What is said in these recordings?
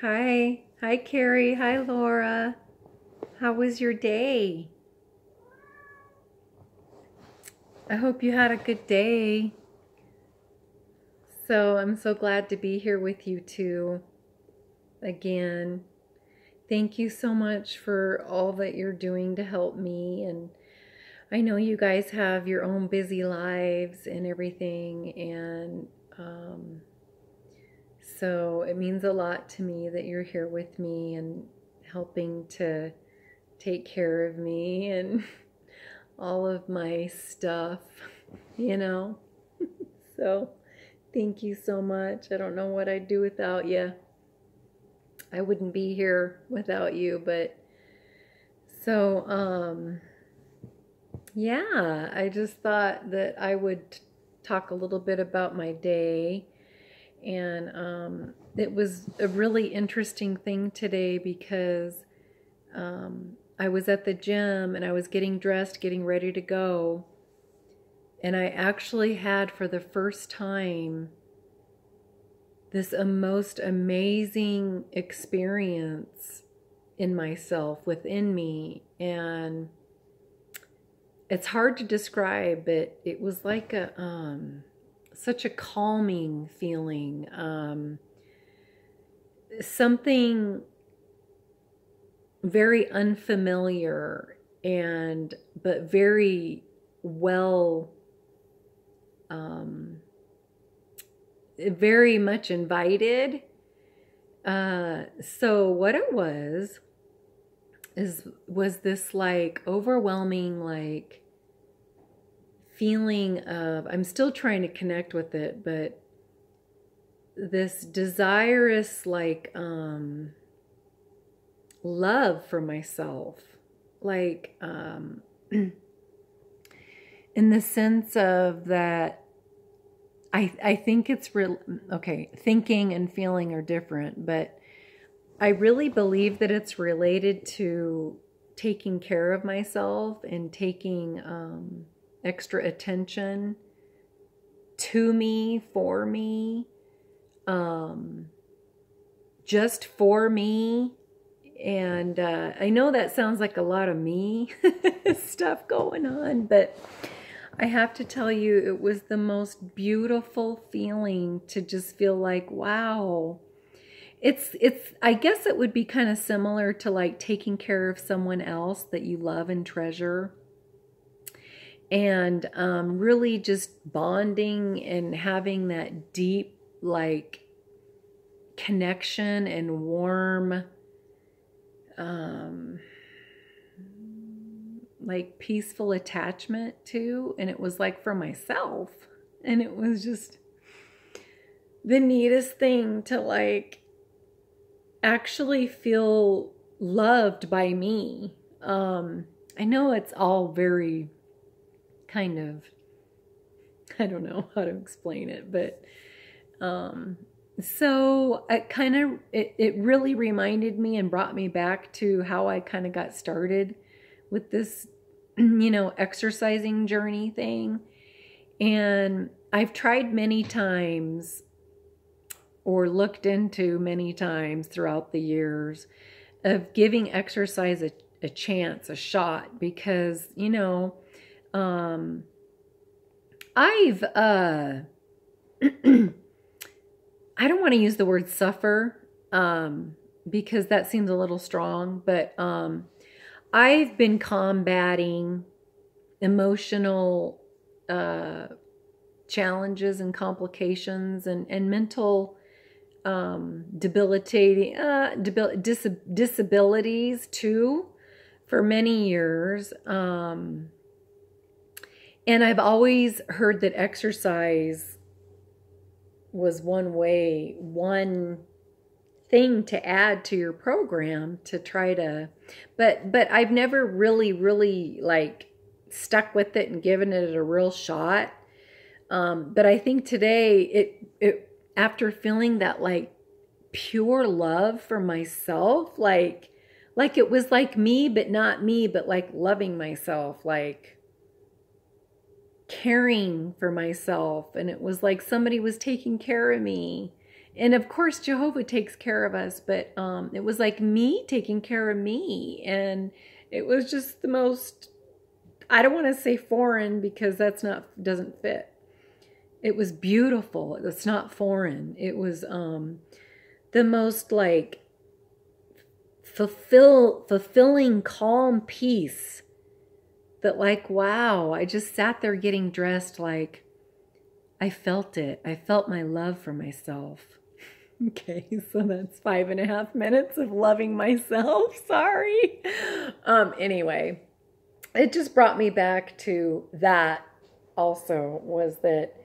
Hi. Hi, Carrie. Hi, Laura. How was your day? I hope you had a good day. So I'm so glad to be here with you too. Again, thank you so much for all that you're doing to help me. And I know you guys have your own busy lives and everything. And so it means a lot to me that you're here with me and helping to take care of me and all of my stuff, you know. So thank you so much. I don't know what I'd do without you. I wouldn't be here without you, but so yeah, I just thought that I would talk a little bit about my day. And it was a really interesting thing today because I was at the gym and I was getting dressed, getting ready to go. And I actually had, for the first time, this most amazing experience in myself, within me. And it's hard to describe, but it was like such a calming feeling. Something very unfamiliar but very well, very much invited. So what it was this like overwhelming like feeling of, I'm still trying to connect with it, but this desirous like love for myself, like in the sense of that I think it's real. Okay, thinking and feeling are different, but I really believe that it's related to taking care of myself and taking extra attention to me, for me, just for me. And I know that sounds like a lot of me stuff going on, but I have to tell you, it was the most beautiful feeling to just feel like, wow. It's I guess it would be kind of similar to like taking care of someone else that you love and treasure, and really just bonding and having that deep like connection and warm like peaceful attachment to. And it was like for myself, and it was just the neatest thing to like actually feel loved by me. I know it's all very kind of, I don't know how to explain it, but so it really reminded me and brought me back to how I kind of got started with this, exercising journey thing. And I've tried many times, or looked into many times throughout the years, of giving exercise a chance, a shot, because, I've, I don't want to use the word suffer, because that seems a little strong, but I've been combating emotional challenges and complications and mental debilitating disabilities too for many years. And I've always heard that exercise was one thing to add to your program to try to, but I've never really like stuck with it and given it a real shot. But I think today it after feeling that like pure love for myself, like it was like me, but not me, but like loving myself, like caring for myself. And it was like somebody was taking care of me And of course, Jehovah takes care of us, but it was like me taking care of me. And it was just the most, I don't want to say foreign because doesn't fit. It was beautiful. It's not foreign. It was the most like fulfilling, calm peace that like, wow, I just sat there getting dressed like I felt it. I felt my love for myself. Okay, so that's 5.5 minutes of loving myself. Sorry. Anyway, it just brought me back to that also, was that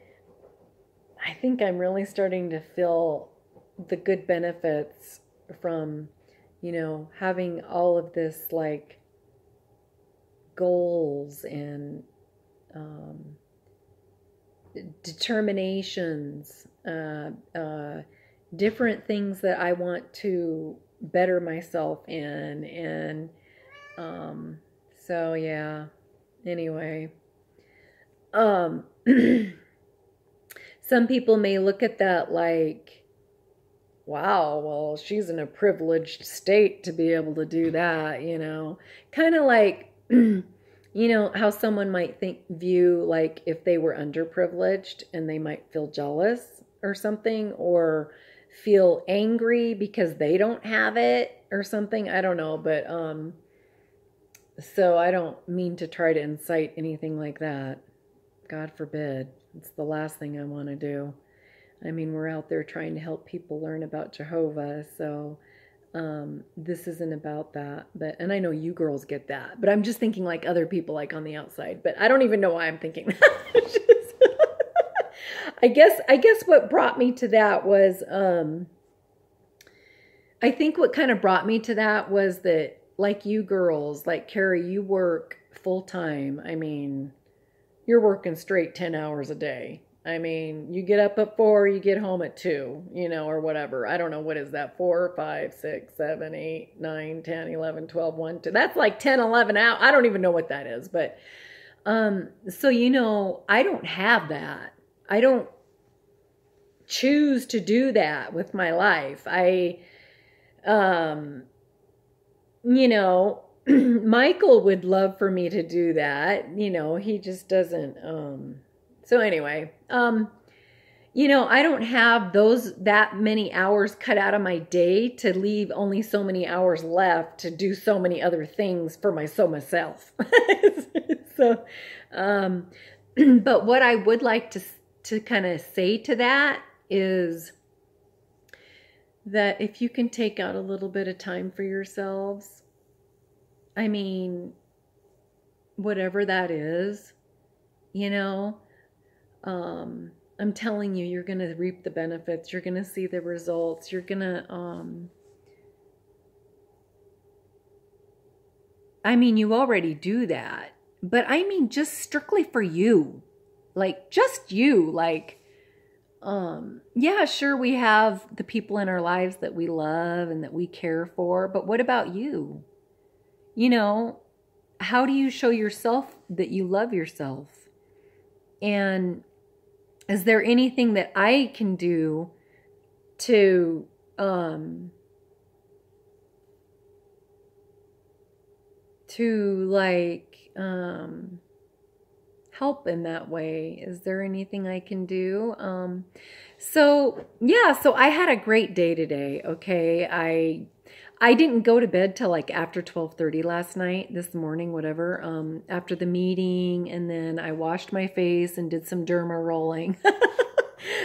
I think I'm really starting to feel the good benefits from, you know, having all of this like goals and determinations, different things that I want to better myself in. And so yeah, anyway, some people may look at that like, wow, well, she's in a privileged state to be able to do that, you know, kind of like, you know, how someone might view like if they were underprivileged and they might feel jealous or something, or feel angry because they don't have it or something. I don't know, but so I don't mean to try to incite anything like that. God forbid. It's the last thing I want to do. I mean, we're out there trying to help people learn about Jehovah, so this isn't about that. But, and I know you girls get that, but I'm just thinking like other people like on the outside, but I don't even know why I'm thinking that. I guess what brought me to that was, I think what kind of brought me to that was that, like you girls, like Carrie, you work full time. I mean, you're working straight 10 hours a day. I mean, you get up at 4, you get home at 2, you know, or whatever. I don't know, what is that? 4, 5, 6, 7, 8, 9, 10, 11, 12, 1, 2. That's like 10, 11 hours. I don't even know what that is. But, so, you know, I don't have that. I don't choose to do that with my life. You know, Michael would love for me to do that. You know, he just doesn't, so anyway, you know, I don't have that many hours cut out of my day to leave only so many hours left to do so many other things for myself. So, but what I would like to kind of say to that is that if you can take out a little bit of time for yourselves, I mean, whatever that is, you know, I'm telling you, you're going to reap the benefits. You're going to see the results. You're going to, I mean, you already do that, but I mean, just strictly for you, like just you, like, yeah, sure. We have the people in our lives that we love and that we care for, but what about you? You know, how do you show yourself that you love yourself? And is there anything that I can do to, help in that way? Is there anything I can do? So yeah, so I had a great day today. Okay. I didn't go to bed till like after 12:30 last night, this morning, whatever, after the meeting. And then I washed my face and did some derma rolling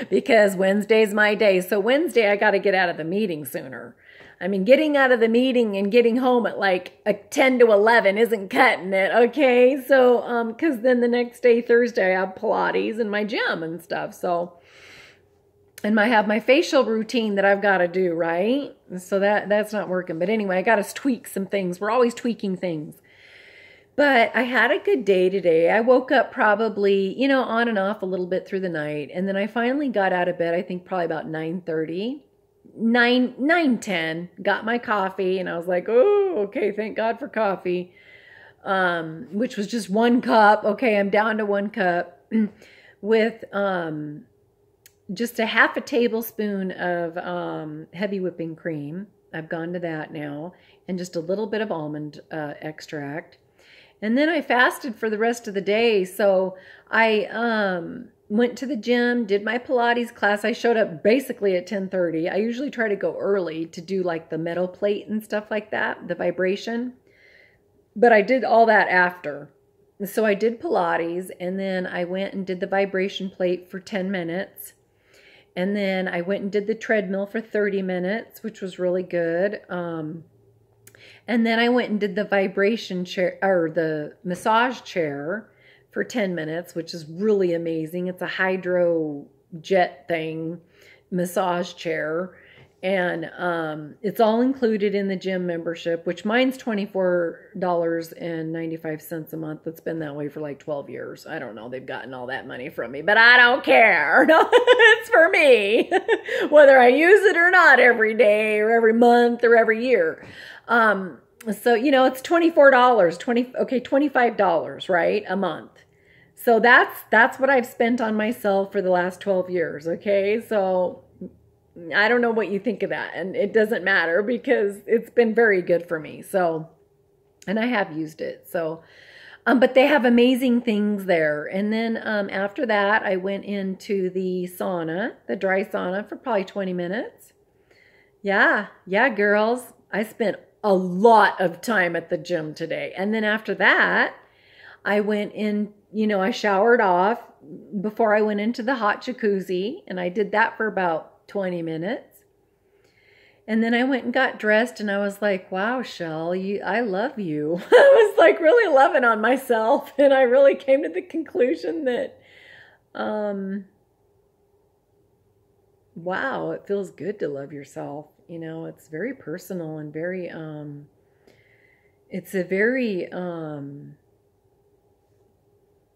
because Wednesday's my day. So Wednesday, I got to get out of the meeting sooner. I mean, getting out of the meeting and getting home at like 10 to 11 isn't cutting it, okay? So, because then the next day, Thursday, I have Pilates in my gym and stuff. So, and I have my facial routine that I've got to do, right? So that's not working. But anyway, I got to tweak some things. We're always tweaking things. But I had a good day today. I woke up probably, you know, on and off a little bit through the night. And then I finally got out of bed, I think probably about 9:30. 9:10, got my coffee, and I was like, oh, okay, thank God for coffee, which was just 1 cup. Okay, I'm down to 1 cup with, just a half a tablespoon of heavy whipping cream. I've gone to that now, and just a little bit of almond extract. And then I fasted for the rest of the day. So I went to the gym, did my Pilates class. I showed up basically at 10:30. I usually try to go early to do like the metal plate and stuff like that, the vibration. But I did all that after. So I did Pilates, and then I went and did the vibration plate for 10 minutes. And then I went and did the treadmill for 30 minutes, which was really good. And then I went and did the vibration chair, or the massage chair, for 10 minutes, which is really amazing. It's a hydro jet thing, massage chair. And it's all included in the gym membership, which mine's $24.95 a month. It's been that way for like 12 years. I don't know. They've gotten all that money from me, but I don't care. No, it's for me, whether I use it or not every day or every month or every year. So, you know, it's $24, $25, right? A month. So that's what I've spent on myself for the last 12 years. Okay. So I don't know what you think of that, and it doesn't matter because it's been very good for me. So, and I have used it. So, but they have amazing things there. And then after that, I went into the sauna, the dry sauna, for probably 20 minutes. Yeah, girls, I spent a lot of time at the gym today. And then after that, I went in, you know, I showered off before I went into the hot jacuzzi, and I did that for about 20 minutes. And then I went and got dressed, and I was like, wow, Shell, I love you. I was like really loving on myself. And I really came to the conclusion that, wow, it feels good to love yourself. You know, it's very personal and very, it's a very,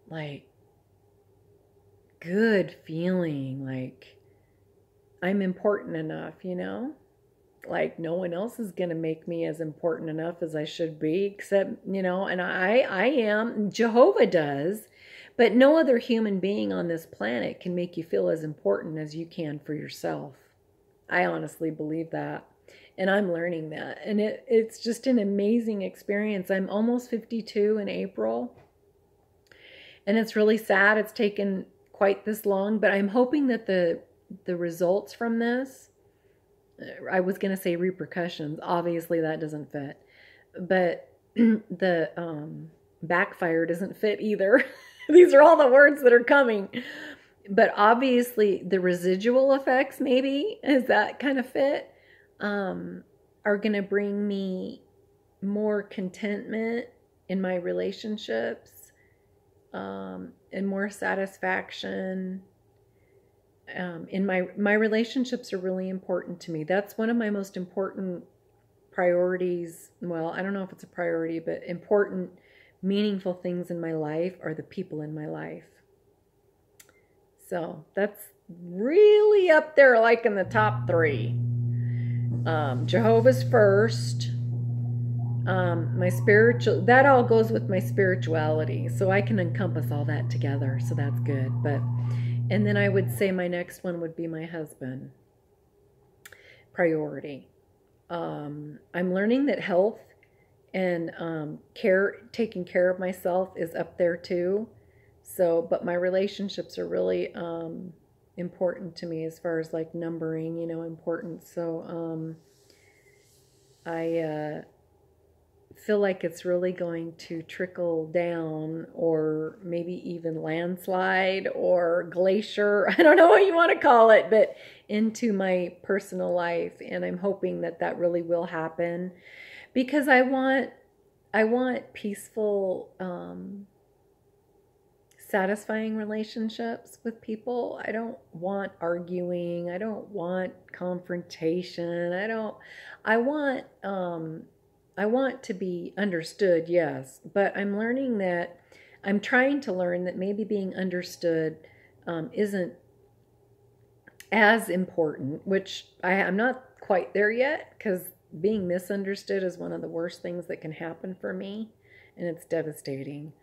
like, good feeling. Like, I'm important enough, you know? Like, no one else is going to make me as important enough as I should be, except, you know, and I am. Jehovah does, but no other human being on this planet can make you feel as important as you can for yourself. I honestly believe that, and I'm learning that, and it's just an amazing experience. I'm almost 52 in April, and it's really sad it's taken quite this long, but I'm hoping that the results from this, I was going to say repercussions, obviously that doesn't fit, but the backfire doesn't fit either. These are all the words that are coming. But obviously the residual effects, maybe, as that kind of fit, are going to bring me more contentment in my relationships, and more satisfaction. In my relationships are really important to me. That's one of my most important priorities. Well, I don't know if it's a priority, but important, meaningful things in my life are the people in my life. So that's really up there, like in the top 3. Jehovah's first. My spiritual, that all goes with my spirituality. So I can encompass all that together. So that's good. And then I would say my next one would be my husband. Priority. I'm learning that health and taking care of myself is up there too. So, but my relationships are really important to me as far as like numbering, you know, important. So I feel like it's really going to trickle down, or maybe even landslide or glacier, I don't know what you want to call it, but into my personal life. And I'm hoping that that really will happen, because I want peaceful, satisfying relationships with people. I don't want arguing. I don't want confrontation. I want to be understood, yes, but I'm trying to learn that maybe being understood isn't as important, which I'm not quite there yet, because being misunderstood is one of the worst things that can happen for me, and it's devastating.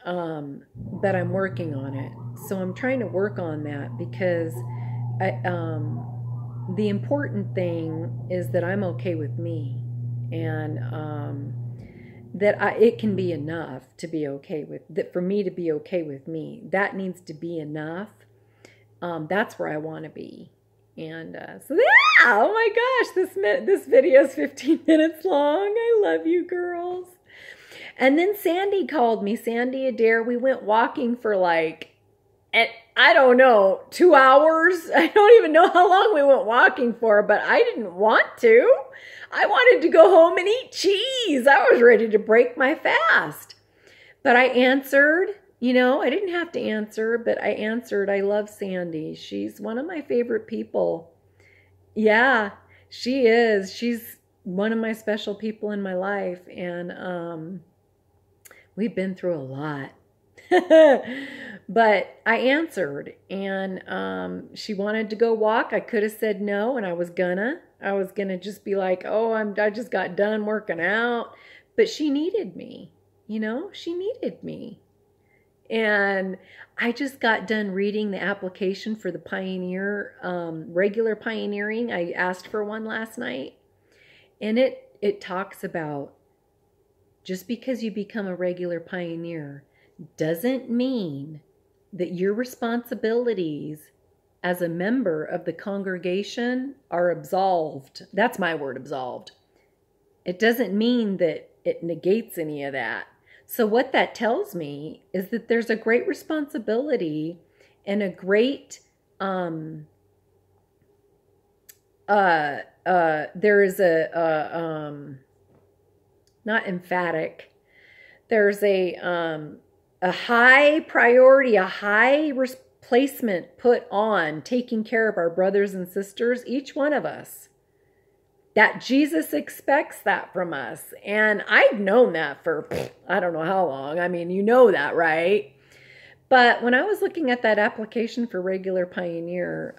But I'm working on it. So I'm trying to work on that, because the important thing is that I'm okay with me, and it can be enough to be okay with that. For me to be okay with me, that needs to be enough. That's where I want to be. And so yeah, oh my gosh, this video is 15 minutes long. I love you girls. And then Sandy called me, Sandy Adair. We went walking for like, I don't know, 2 hours. I don't even know how long we went walking for, but I didn't want to. I wanted to go home and eat cheese. I was ready to break my fast. But I answered, you know, I didn't have to answer, but I answered. I love Sandy. She's one of my favorite people. Yeah, she is. She's one of my special people in my life. And we've been through a lot. But I answered, and she wanted to go walk. I could have said no, and I was gonna just be like, oh, I just got done working out. But she needed me, you know, she needed me. And I just got done reading the application for the Pioneer, regular pioneering. I asked for one last night, and it talks about just because you become a regular pioneer doesn't mean that your responsibilities as a member of the congregation are absolved. That's my word, absolved. It doesn't mean that it negates any of that. So what that tells me is that there's a great responsibility and a great, there is not emphatic, there's a high priority, a high placement put on taking care of our brothers and sisters, each one of us. That Jesus expects that from us. And I've known that for, I don't know how long. I mean, you know that, right? But when I was looking at that application for regular pioneer,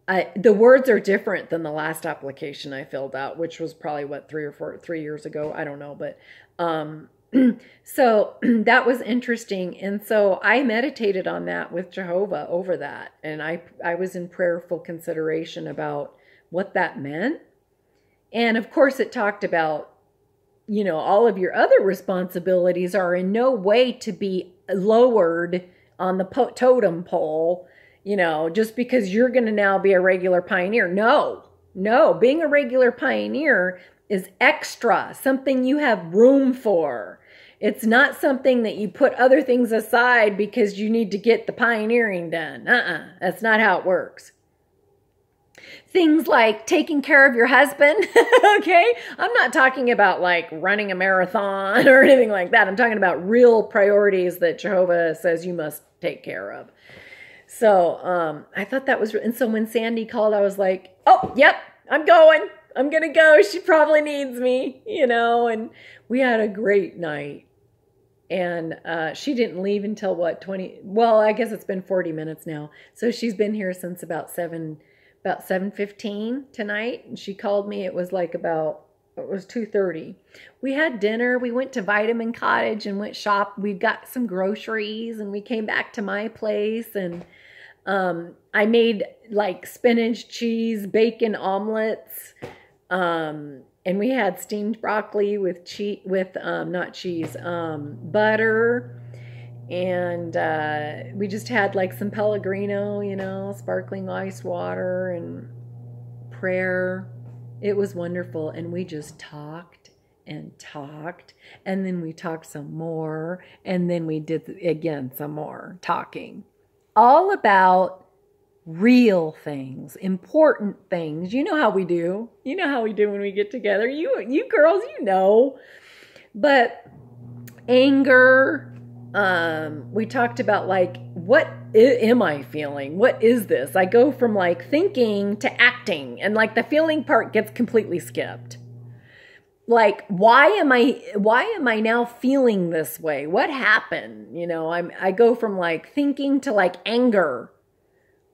the words are different than the last application I filled out, which was probably, what, 3 years ago? I don't know. But so that was interesting. And so I meditated on that with Jehovah over that. And I was in prayerful consideration about what that meant. And of course it talked about, you know, all of your other responsibilities are in no way to be lowered on the totem pole, you know, just because you're going to now be a regular pioneer. No, being a regular pioneer is extra, something you have room for. It's not something that you put other things aside because you need to get the pioneering done. That's not how it works. Things like taking care of your husband, okay? I'm not talking about like running a marathon or anything like that. I'm talking about real priorities that Jehovah says you must take care of. So I thought that was, and so when Sandy called, I was like, oh, yep, I'm going to go. She probably needs me, you know, and we had a great night. And she didn't leave until what, well, I guess it's been 40 minutes now. So she's been here since about 7:15 tonight. And she called me, it was 2:30. We had dinner. We went to Vitamin Cottage and went shop. We got some groceries and we came back to my place, and I made like spinach, cheese, bacon omelets. And we had steamed broccoli with butter. And we just had like some Pellegrino, you know, sparkling ice water and prayer. It was wonderful. And we just talked and talked. And then we talked some more. And then we did, again, some more talking. All about real things, important things. You know how we do. You know how we do when we get together. You girls, you know. But anger, we talked about like, what am I feeling? What is this? I go from like thinking to acting, and like the feeling part gets completely skipped. Like, why am I now feeling this way? What happened? You know, I go from like thinking to like anger,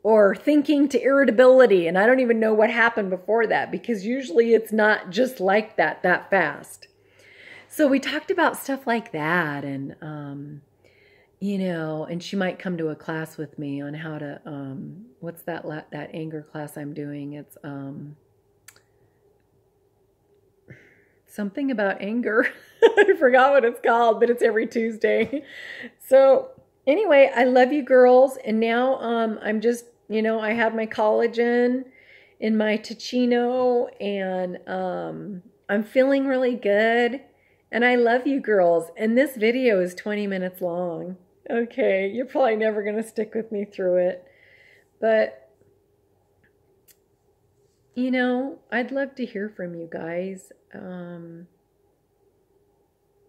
or thinking to irritability, and I don't even know what happened before that, because usually it's not just like that fast. So we talked about stuff like that, and you know, and she might come to a class with me on how to, what's that anger class I'm doing? It's something about anger. I forgot what it's called, but it's every Tuesday. So anyway, I love you girls. And now I'm just, you know, I have my collagen in my Ticino, and I'm feeling really good. And I love you girls. And this video is 20 minutes long. Okay, you're probably never going to stick with me through it. But, you know, I'd love to hear from you guys. You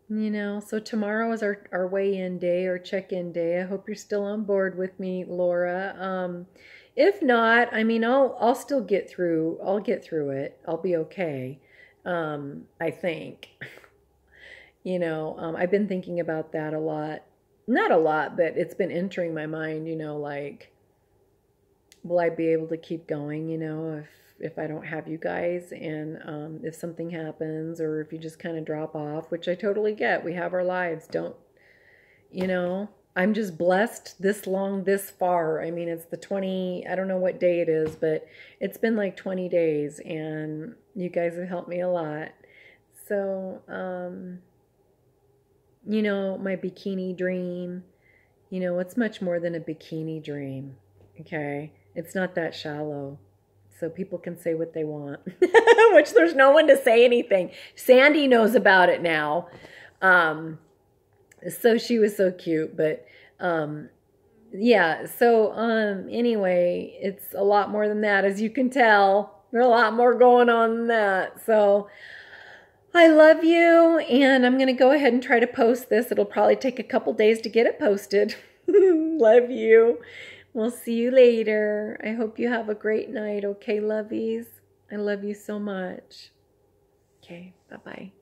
know, so tomorrow is our weigh-in day or check-in day. I hope you're still on board with me, Laura. If not, I mean, I'll still get through. I'll get through it. I'll be okay. I think. You know, I've been thinking about that a lot. Not a lot, but it's been entering my mind, you know, like, will I be able to keep going, you know, if I don't have you guys, and if something happens, or if you just kind of drop off, which I totally get. We have our lives. Don't, you know, I'm just blessed this long, this far. I mean, it's the 20, I don't know what day it is, but it's been like 20 days, and you guys have helped me a lot. So, you know, my bikini dream, you know, it's much more than a bikini dream, okay? It's not that shallow, so people can say what they want, which there's no one to say anything. Sandy knows about it now, so she was so cute, but, yeah, so, anyway, it's a lot more than that, as you can tell. There's a lot more going on than that, so I love you, and I'm going to go ahead and try to post this. It'll probably take a couple days to get it posted. Love you. We'll see you later. I hope you have a great night, okay, lovies? I love you so much. Okay, bye-bye.